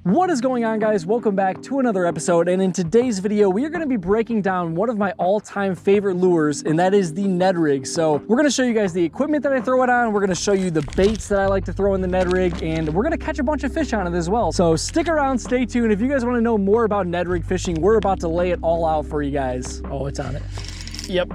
What is going on, guys? Welcome back to another episode, and in today's video we are going to be breaking down one of my all-time favorite lures, and that is the Ned rig. So we're going to show you guys the equipment that I throw it on, we're going to show you the baits that I like to throw in the Ned rig, and we're going to catch a bunch of fish on it as well. So stick around, stay tuned. If you guys want to know more about Ned rig fishing, we're about to lay it all out for you guys. Oh, it's on it. Yep.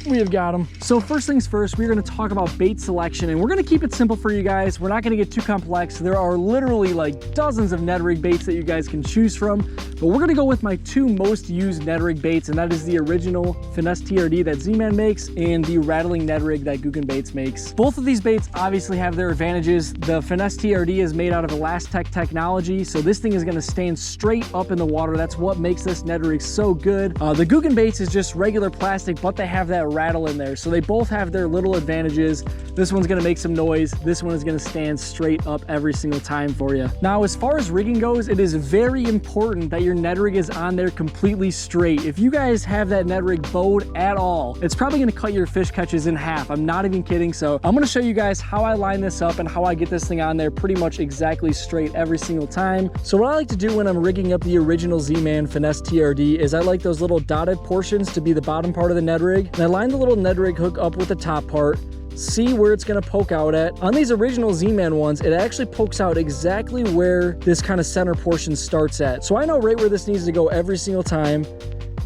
We have got them. So first things first, we're going to talk about bait selection, and we're going to keep it simple for you guys. We're not going to get too complex. There are literally like dozens of Ned rig baits that you guys can choose from, but we're going to go with my two most used Ned rig baits, and that is the original finesse TRD that Z-Man makes and the rattling Ned rig that Googan Baits makes. Both of these baits obviously have their advantages. The finesse TRD is made out of Elastec technology, so this thing is going to stand straight up in the water. That's what makes this Ned rig so good. The Googan Baits is just regular plastic, but they have that rattle in there, so they both have their little advantages. This one's going to make some noise, this one is going to stand straight up every single time for you. Now, as far as rigging goes, it is very important that your Ned rig is on there completely straight. If you guys have that Ned rig bowed at all, it's probably going to cut your fish catches in half. I'm not even kidding. So I'm going to show you guys how I line this up and how I get this thing on there pretty much exactly straight every single time. So what I like to do when I'm rigging up the original Z-Man finesse TRD is I like those little dotted portions to be the bottom part of the Ned rig, and I line the little Ned rig hook up with the top part, see where it's going to poke out at. On these original Z-Man ones, it actually pokes out exactly where this kind of center portion starts at. So I know right where this needs to go every single time.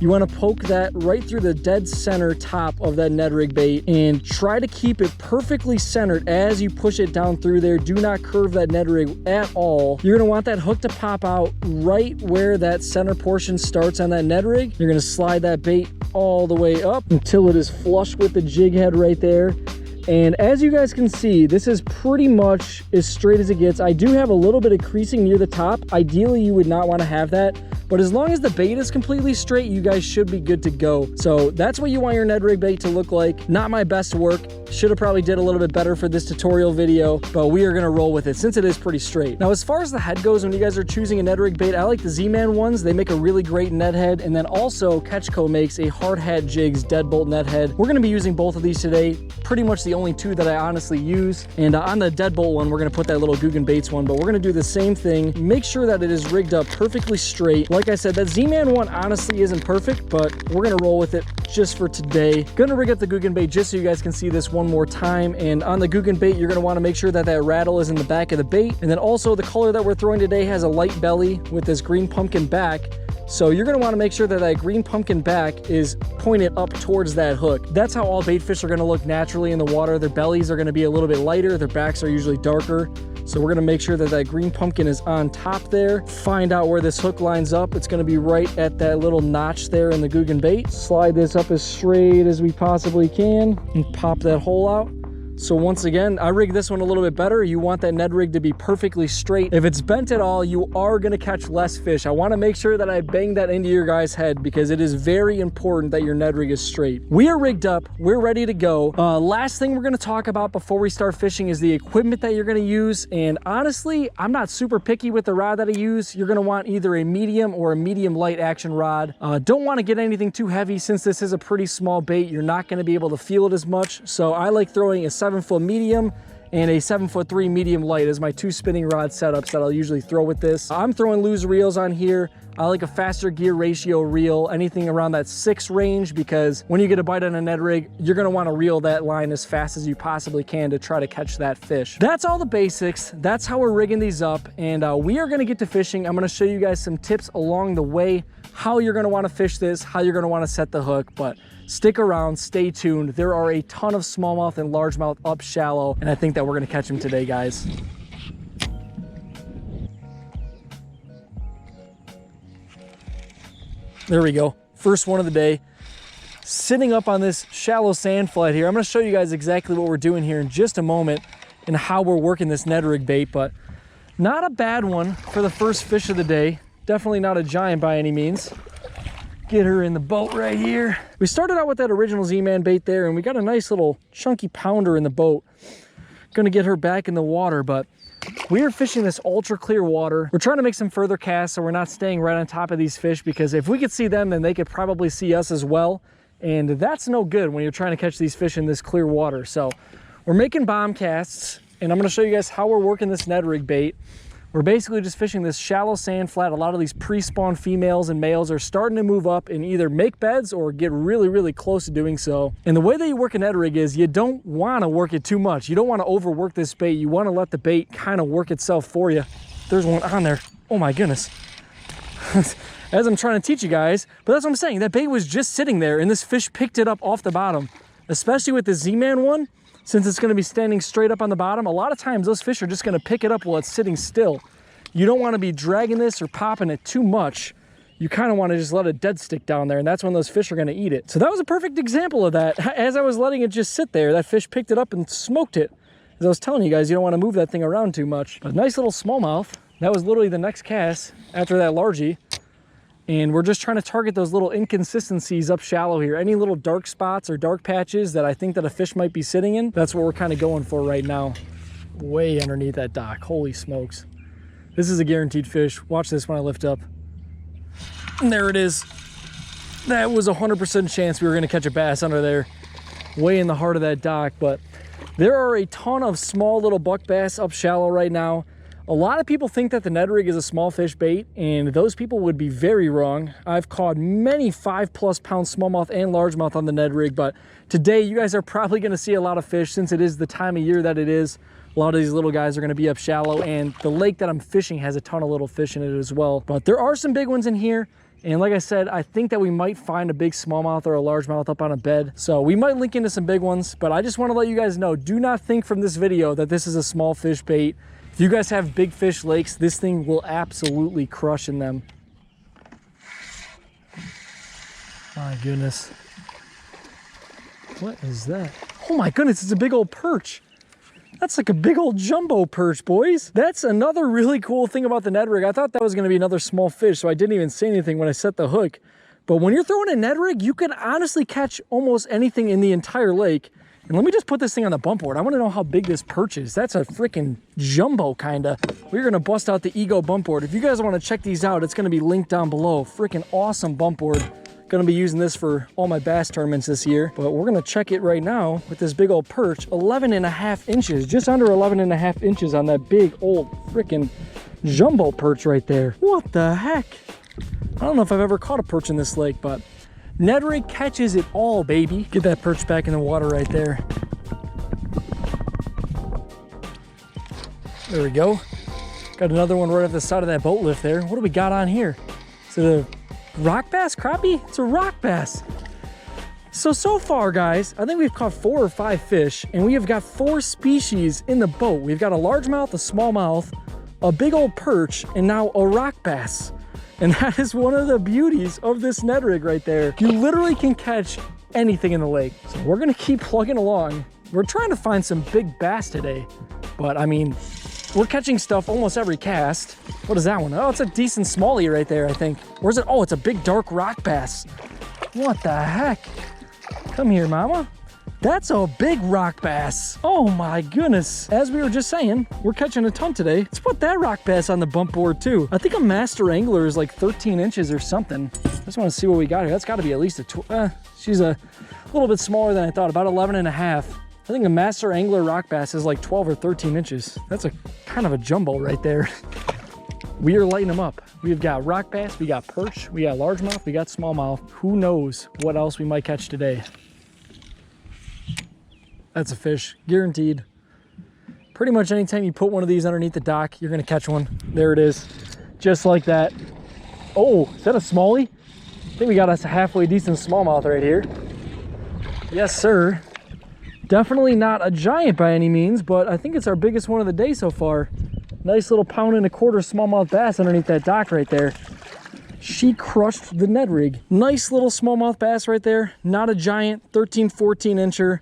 You want to poke that right through the dead center top of that Ned rig bait and try to keep it perfectly centered as you push it down through there. Do not curve that Ned rig at all. You're going to want that hook to pop out right where that center portion starts on that Ned rig. You're going to slide that bait all the way up until it is flush with the jig head right there. And as you guys can see, this is pretty much as straight as it gets. I do have a little bit of creasing near the top. Ideally, you would not want to have that, but as long as the bait is completely straight, you guys should be good to go. So that's what you want your Ned rig bait to look like. Not my best work. Should have probably did a little bit better for this tutorial video, but we are gonna roll with it since it is pretty straight. Now, as far as the head goes, when you guys are choosing a Ned rig bait, I like the Z-Man ones. They make a really great Ned head, and then also Catchco makes a Hard Hat Jigs Deadbolt Ned head. We're gonna be using both of these today. Pretty much the only two that I honestly use. And on the Deadbolt one, we're gonna put that little Googan Baits one, but we're gonna do the same thing. Make sure that it is rigged up perfectly straight. Like I said, that Z-Man one honestly isn't perfect, but we're gonna roll with it just for today. Gonna rig up the Googan Bait just so you guys can see this one more time. And on the Googan Bait, you're gonna wanna make sure that that rattle is in the back of the bait. And then also the color that we're throwing today has a light belly with this green pumpkin back. So you're gonna wanna make sure that that green pumpkin back is pointed up towards that hook. That's how all bait fish are gonna look naturally in the water. Their bellies are gonna be a little bit lighter, their backs are usually darker. So we're gonna make sure that that green pumpkin is on top there. Find out where this hook lines up. It's gonna be right at that little notch there in the Googan Bait. Slide this up as straight as we possibly can and pop that hole out. So once again, I rig this one a little bit better. You want that Ned rig to be perfectly straight. If it's bent at all, you are gonna catch less fish. I wanna make sure that I bang that into your guys' head because it is very important that your Ned rig is straight. We are rigged up, we're ready to go. Last thing we're gonna talk about before we start fishing is the equipment that you're gonna use. And honestly, I'm not super picky with the rod that I use. You're gonna want either a medium or a medium light action rod. Don't wanna get anything too heavy since this is a pretty small bait. You're not gonna be able to feel it as much. So I like throwing a 7-foot medium and a 7'3" medium light as my two spinning rod setups that I'll usually throw with this. I'm throwing loose reels on here. I like a faster gear ratio reel, anything around that 6 range, because when you get a bite on a Ned rig, you're gonna wanna reel that line as fast as you possibly can to try to catch that fish. That's all the basics. That's how we're rigging these up, and we are gonna get to fishing. I'm gonna show you guys some tips along the way, how you're gonna wanna fish this, how you're gonna wanna set the hook, but stick around, stay tuned. There are a ton of smallmouth and largemouth up shallow, and I think that we're gonna catch them today, guys. There we go. First one of the day. Sitting up on this shallow sand flat here. I'm gonna show you guys exactly what we're doing here in just a moment and how we're working this Ned rig bait, but not a bad one for the first fish of the day. Definitely not a giant by any means. Get her in the boat right here. We started out with that original Z-Man bait there, and we got a nice little chunky pounder in the boat. Gonna get her back in the water, but we are fishing this ultra clear water. We're trying to make some further casts so we're not staying right on top of these fish, because if we could see them, then they could probably see us as well. And that's no good when you're trying to catch these fish in this clear water. So we're making bomb casts, and I'm gonna show you guys how we're working this Ned rig bait. We're basically just fishing this shallow sand flat. A lot of these pre-spawn females and males are starting to move up and either make beds or get really, really close to doing so. And the way that you work a Ned rig is you don't want to work it too much. You don't want to overwork this bait. You want to let the bait kind of work itself for you. There's one on there. Oh my goodness. As I'm trying to teach you guys, but that's what I'm saying. That bait was just sitting there and this fish picked it up off the bottom, especially with the Z-Man one. Since it's going to be standing straight up on the bottom, a lot of times those fish are just going to pick it up while it's sitting still. You don't want to be dragging this or popping it too much. You kind of want to just let it dead stick down there, and that's when those fish are going to eat it. So that was a perfect example of that. As I was letting it just sit there, that fish picked it up and smoked it. As I was telling you guys, you don't want to move that thing around too much. But nice little smallmouth. That was literally the next cast after that largie. And we're just trying to target those little inconsistencies up shallow here. Any little dark spots or dark patches that I think that a fish might be sitting in, that's what we're kind of going for right now. Way underneath that dock, holy smokes. This is a guaranteed fish. Watch this when I lift up. And there it is. That was a 100% chance we were gonna catch a bass under there, way in the heart of that dock. But there are a ton of small little buck bass up shallow right now. A lot of people think that the Ned rig is a small fish bait, and those people would be very wrong. I've caught many 5+ pound smallmouth and largemouth on the Ned rig, but today you guys are probably gonna see a lot of fish since it is the time of year that it is. A lot of these little guys are gonna be up shallow, and the lake that I'm fishing has a ton of little fish in it as well. But there are some big ones in here, and like I said, I think that we might find a big smallmouth or a largemouth up on a bed. So we might link into some big ones, but I just wanna let you guys know, do not think from this video that this is a small fish bait. If you guys have big fish lakes, this thing will absolutely crush in them. My goodness. What is that? Oh my goodness, it's a big old perch. That's like a big old jumbo perch, boys. That's another really cool thing about the Ned rig. I thought that was gonna be another small fish, so I didn't even say anything when I set the hook. But when you're throwing a Ned rig, you can honestly catch almost anything in the entire lake. And let me just put this thing on the bump board. I want to know how big this perch is. That's a freaking jumbo kinda. We're gonna bust out the Ego bump board. If you guys want to check these out, it's gonna be linked down below. Freaking awesome bump board. Gonna be using this for all my bass tournaments this year. But we're gonna check it right now with this big old perch. 11.5 inches, just under 11.5 inches on that big old freaking jumbo perch right there. What the heck? I don't know if I've ever caught a perch in this lake, but Ned rig catches it all, baby. Get that perch back in the water right there. There we go. Got another one right off the side of that boat lift there. What do we got on here? Is it a rock bass, crappie? It's a rock bass. So far, guys, I think we've caught 4 or 5 fish, and we have got 4 species in the boat. We've got a largemouth, a smallmouth, a big old perch, and now a rock bass. And that is one of the beauties of this Ned rig right there. You literally can catch anything in the lake. So we're gonna keep plugging along. We're trying to find some big bass today, but I mean, we're catching stuff almost every cast. What is that one? Oh, it's a decent smallie right there, I think. Where's it? Oh, it's a big dark rock bass. What the heck? Come here, mama. That's a big rock bass. Oh my goodness. As we were just saying, we're catching a ton today. Let's put that rock bass on the bump board too. I think a master angler is like 13 inches or something. I just want to see what we got here. That's got to be at least she's a little bit smaller than I thought, about 11.5. I think a master angler rock bass is like 12 or 13 inches. That's a kind of a jumbo right there. We are lighting them up. We've got rock bass, we got perch, we got largemouth, we got smallmouth. Who knows what else we might catch today. That's a fish, guaranteed. Pretty much anytime you put one of these underneath the dock, you're gonna catch one. There it is, just like that. Oh, is that a smallie? I think we got us a halfway decent smallmouth right here. Yes, sir. Definitely not a giant by any means, but I think it's our biggest one of the day so far. Nice little 1.25 pound smallmouth bass underneath that dock right there. She crushed the Ned rig. Nice little smallmouth bass right there. Not a giant, 13, 14 incher.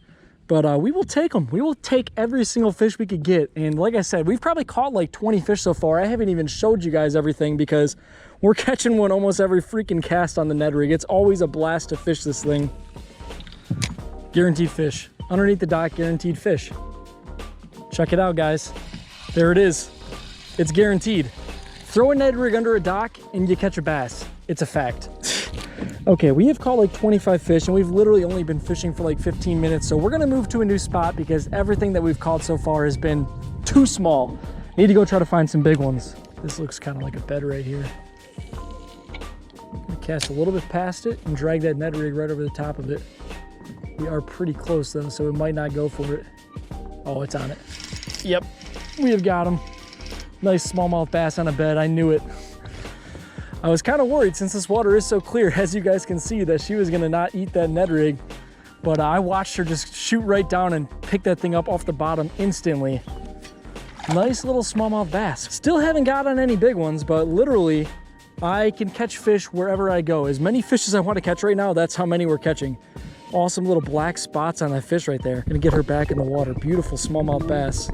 But we will take them. We will take every single fish we could get. And like I said, we've probably caught like 20 fish so far. I haven't even showed you guys everything because we're catching one almost every freaking cast on the Ned rig. It's always a blast to fish this thing. Guaranteed fish. Underneath the dock, guaranteed fish. Check it out, guys. There it is. It's guaranteed. Throw a Ned rig under a dock and you catch a bass. It's a fact. Okay, we have caught like 25 fish and we've literally only been fishing for like 15 minutes. So we're gonna move to a new spot because everything that we've caught so far has been too small. Need to go try to find some big ones. This looks kind of like a bed right here. I'm gonna cast a little bit past it and drag that Ned rig right over the top of it. We are pretty close though, so it might not go for it. Oh, it's on it. Yep, we have got him. Nice smallmouth bass on a bed, I knew it. I was kind of worried since this water is so clear, as you guys can see, that she was gonna not eat that Ned rig. But I watched her just shoot right down and pick that thing up off the bottom instantly. Nice little smallmouth bass. Still haven't got on any big ones, but literally I can catch fish wherever I go. As many fish as I want to catch right now, that's how many we're catching. Awesome little black spots on that fish right there. Gonna get her back in the water. Beautiful smallmouth bass.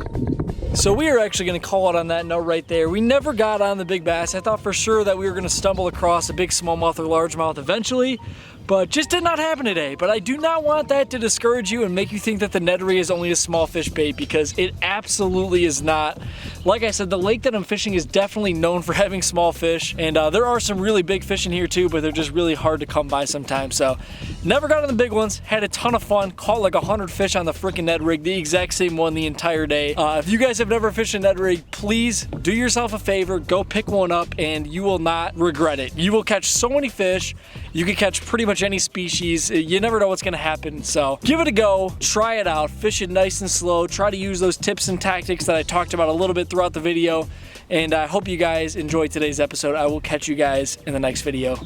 So we are actually gonna call it on that note right there. We never got on the big bass. I thought for sure that we were gonna stumble across a big smallmouth or largemouth eventually, but just did not happen today. But I do not want that to discourage you and make you think that the Ned rig is only a small fish bait, because it absolutely is not. Like I said, the lake that I'm fishing is definitely known for having small fish, and there are some really big fish in here too, but they're just really hard to come by sometimes. So never got on the big ones, had a ton of fun, caught like 100 fish on the freaking Ned rig, the exact same one the entire day. If you guys have never fished a Ned rig, please do yourself a favor, go pick one up and you will not regret it. You will catch so many fish. You can catch pretty much any species. You never know what's gonna happen. So give it a go, try it out, fish it nice and slow, try to use those tips and tactics that I talked about a little bit throughout the video. And I hope you guys enjoyed today's episode. I will catch you guys in the next video.